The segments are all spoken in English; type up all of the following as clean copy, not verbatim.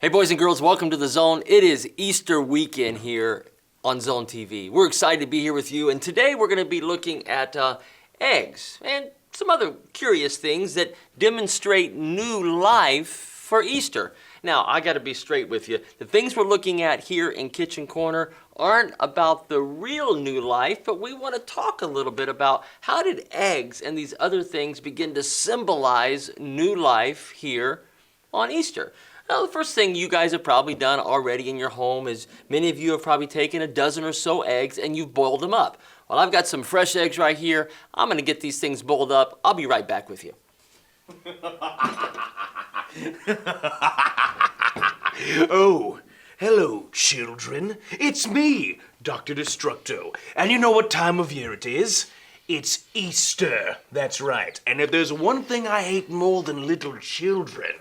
Hey boys and girls, welcome to The Zone. It is Easter weekend here on Zone TV. We're excited to be here with you, and today we're going to be looking at eggs and some other curious things that demonstrate new life for Easter. Now, I got to be straight with you. The things we're looking at here in Kitchen Corner aren't about the real new life, but we want to talk a little bit about how did eggs and these other things begin to symbolize new life here on Easter. Now, the first thing you guys have probably done already in your home is many of you have probably taken a dozen or so eggs and you've boiled them up. Well, I've got some fresh eggs right here. I'm going to get these things boiled up. I'll be right back with you. Oh, hello, children. It's me, Dr. Destructo. And you know what time of year it is? It's Easter. That's right. And if there's one thing I hate more than little children,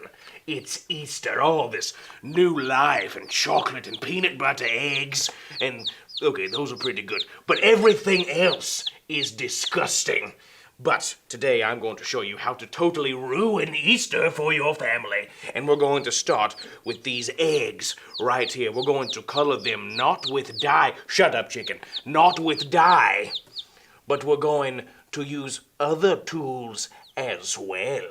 it's Easter. All this new life and chocolate and peanut butter eggs and, okay, those are pretty good. But everything else is disgusting. But today I'm going to show you how to totally ruin Easter for your family. And we're going to start with these eggs right here. We're going to color them not with dye. Shut up, chicken. Not with dye. But we're going to use other tools as well.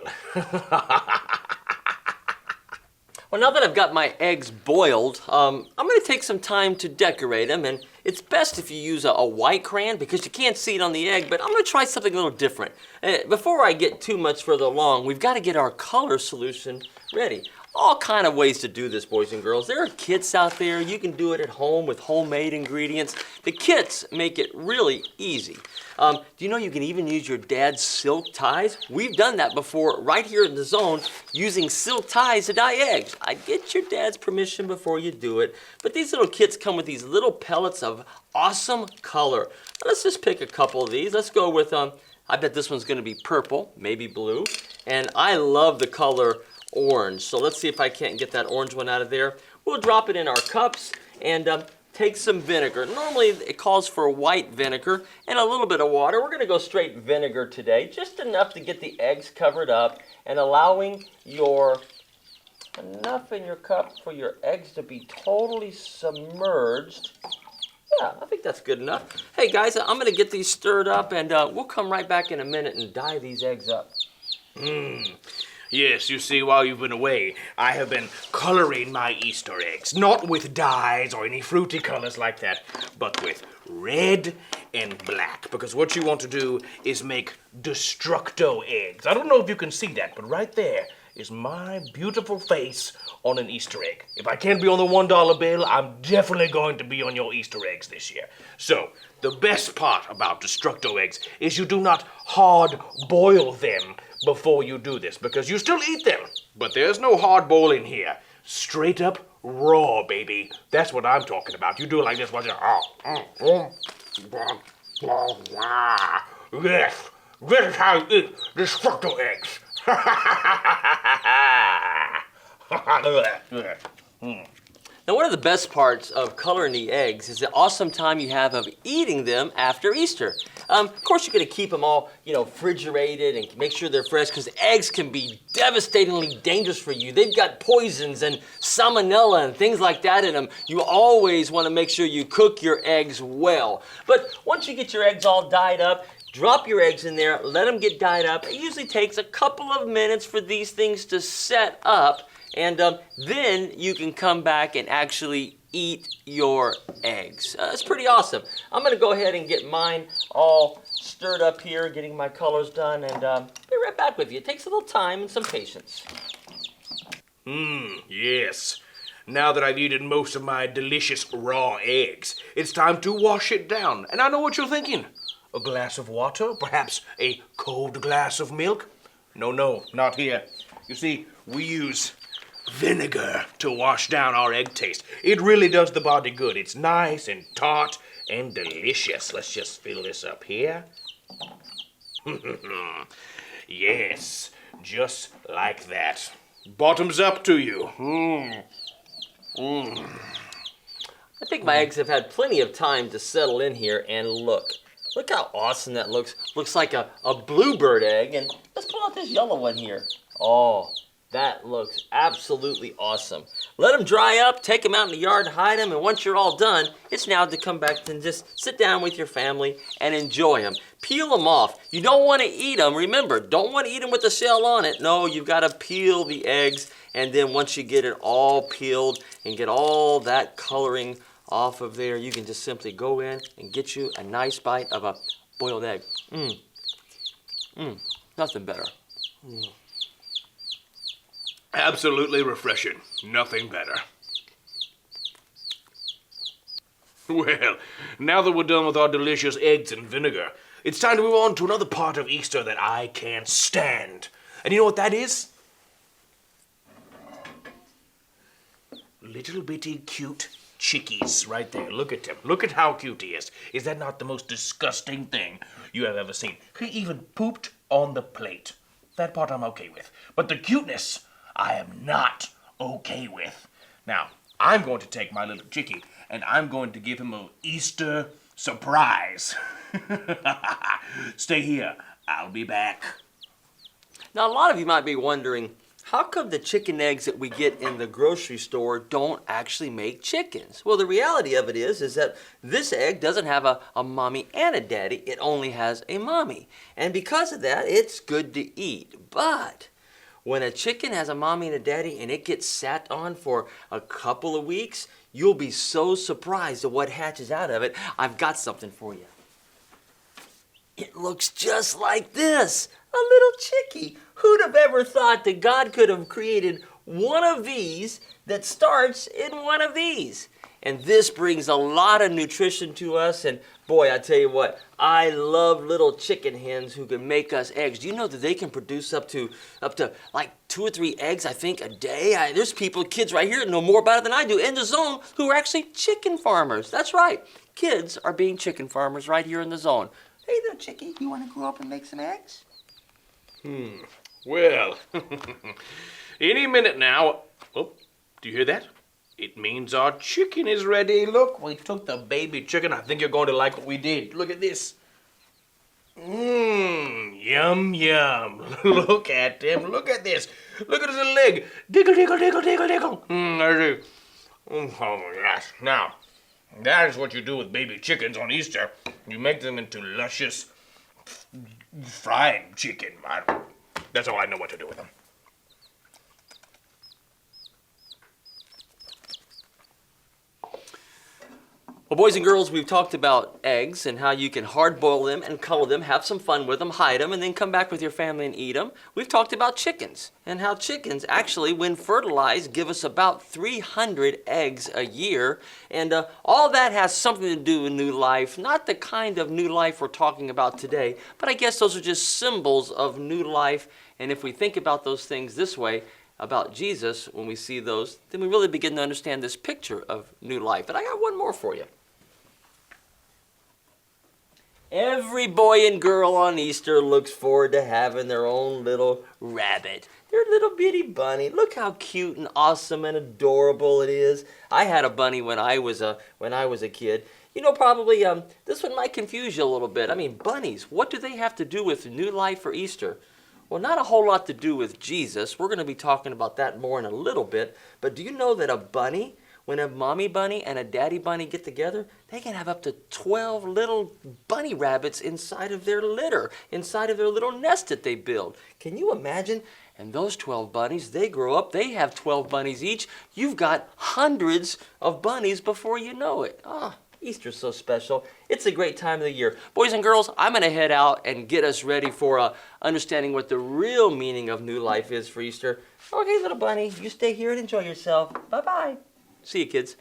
Well, now that I've got my eggs boiled, I'm going to take some time to decorate them, and it's best if you use a white crayon because you can't see it on the egg, but I'm going to try something a little different. Before I get too much further along, we've got to get our color solution ready. All kind of ways to do this, boys and girls. There are kits out there. You can do it at home with homemade ingredients. The kits make it really easy. Do you know you can even use your dad's silk ties? We've done that before right here in The Zone using silk ties to dye eggs. I get your dad's permission before you do it, but these little kits come with these little pellets of awesome color. Let's just pick a couple of these. Let's go with, I bet this one's gonna be purple, maybe blue, and I love the color orange. So let's see if I can't get that orange one out of there. We'll drop it in our cups and take some vinegar. Normally it calls for white vinegar and a little bit of water. We're going to go straight vinegar today, just enough to get the eggs covered up and allowing enough in your cup for your eggs to be totally submerged. Yeah, I think that's good enough. Hey guys, I'm going to get these stirred up and we'll come right back in a minute and dye these eggs up. Yes, you see, while you've been away, I have been coloring my Easter eggs. Not with dyes or any fruity colors like that, but with red and black. Because what you want to do is make Destructo eggs. I don't know if you can see that, but right there is my beautiful face on an Easter egg. If I can't be on the $1 bill, I'm definitely going to be on your Easter eggs this year. So, the best part about Destructo eggs is you do not hard boil them before you do this, because you still eat them, but there's no hard boiling here. Straight up raw, baby. That's what I'm talking about. You do it like this, watch it. Yes, this is how you eat Destructo eggs. Now, one of the best parts of coloring the eggs is the awesome time you have of eating them after Easter. Of course, you're going to keep them all, refrigerated and make sure they're fresh because eggs can be devastatingly dangerous for you. They've got poisons and salmonella and things like that in them. You always want to make sure you cook your eggs well. But once you get your eggs all dyed up, drop your eggs in there, let them get dyed up. It usually takes a couple of minutes for these things to set up. And then you can come back and actually eat your eggs. It's pretty awesome. I'm going to go ahead and get mine all stirred up here, getting my colors done, and be right back with you. It takes a little time and some patience. Yes. Now that I've eaten most of my delicious raw eggs, it's time to wash it down. And I know what you're thinking. A glass of water? Perhaps a cold glass of milk? No, not here. You see, we use vinegar to wash down our egg taste. It really does the body good. It's nice and tart and delicious. Let's just fill this up here. Yes, just like that. Bottoms up to you. I think my eggs have had plenty of time to settle in here, and look how awesome that looks. Looks like a bluebird egg, and let's pull out this yellow one here. Oh, That looks absolutely awesome. Let them dry up, take them out in the yard, hide them, and once you're all done, it's now to come back and just sit down with your family and enjoy them. Peel them off. You don't want to eat them. Remember, don't want to eat them with the shell on it. No, you've got to peel the eggs, and then once you get it all peeled and get all that coloring off of there, you can just simply go in and get you a nice bite of a boiled egg. Nothing better. Absolutely refreshing. Nothing better. Well, now that we're done with our delicious eggs and vinegar, it's time to move on to another part of Easter that I can't stand. And you know what that is? Little bitty cute chickies right there. Look at him. Look at how cute he is. Is that not the most disgusting thing you have ever seen? He even pooped on the plate. That part I'm okay with. But the cuteness, I am not okay with. Now, I'm going to take my little chickie and I'm going to give him an Easter surprise. Stay here. I'll be back. Now, a lot of you might be wondering, how come the chicken eggs that we get in the grocery store don't actually make chickens? Well, the reality of it is that this egg doesn't have a mommy and a daddy. It only has a mommy. And because of that, it's good to eat. But when a chicken has a mommy and a daddy and it gets sat on for a couple of weeks, you'll be so surprised at what hatches out of it. I've got something for you. It looks just like this. A little chickie. Who'd have ever thought that God could have created one of these that starts in one of these? And this brings a lot of nutrition to us. And boy, I tell you what, I love little chicken hens who can make us eggs. Do you know that they can produce up to like 2 or 3 eggs, I think, a day? There's people, kids right here that know more about it than I do in the zone who are actually chicken farmers. That's right. Kids are being chicken farmers right here in the zone. Hey, little chickie, you want to grow up and make some eggs? Well, any minute now. Oh, do you hear that? It means our chicken is ready. Look, we took the baby chicken. I think you're going to like what we did. Look at this. Yum, yum. Look at him. Look at this. Look at his little leg. Diggle, diggle, diggle, diggle, diggle. There oh my gosh. Now, that is what you do with baby chickens on Easter. You make them into luscious fried chicken. That's all I know what to do with them. Well, boys and girls, we've talked about eggs and how you can hard boil them and color them, have some fun with them, hide them, and then come back with your family and eat them. We've talked about chickens and how chickens actually, when fertilized, give us about 300 eggs a year. And all that has something to do with new life, not the kind of new life we're talking about today, but I guess those are just symbols of new life. And if we think about those things this way, about Jesus, when we see those, then we really begin to understand this picture of new life. But I got one more for you. Every boy and girl on Easter looks forward to having their own little rabbit. Their little bitty bunny. Look how cute and awesome and adorable it is. I had a bunny when I was a kid. You know, probably this one might confuse you a little bit. I mean, bunnies, what do they have to do with new life for Easter? Well, not a whole lot to do with Jesus. We're going to be talking about that more in a little bit. But do you know that a bunny, when a mommy bunny and a daddy bunny get together, they can have up to 12 little bunny rabbits inside of their litter, inside of their little nest that they build. Can you imagine? And those 12 bunnies, they grow up, they have 12 bunnies each. You've got hundreds of bunnies before you know it. Easter's so special. It's a great time of the year. Boys and girls, I'm going to head out and get us ready for understanding what the real meaning of new life is for Easter. Okay, little bunny, you stay here and enjoy yourself. Bye-bye. See you, kids.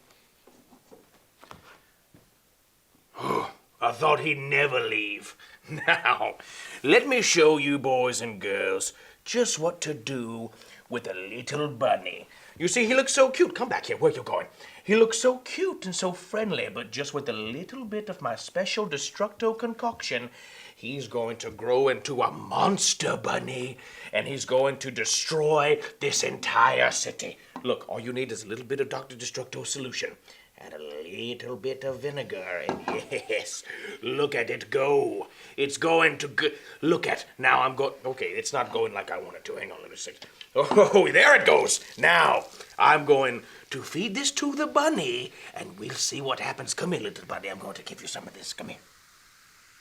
I thought he'd never leave. Now, let me show you boys and girls just what to do with a little bunny. You see, he looks so cute. Come back here. Where you going? He looks so cute and so friendly, but just with a little bit of my special Destructo concoction, he's going to grow into a monster bunny, and he's going to destroy this entire city. Look, all you need is a little bit of Dr. Destructo solution, and a little bit of vinegar. And yes, look at it go. It's going to go. Look at, now I'm going, okay, it's not going like I want it to. Hang on, let me see. Oh, there it goes. Now, I'm going to feed this to the bunny, and we'll see what happens. Come here, little bunny. I'm going to give you some of this. Come here.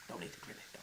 Don't eat it, really. Don't.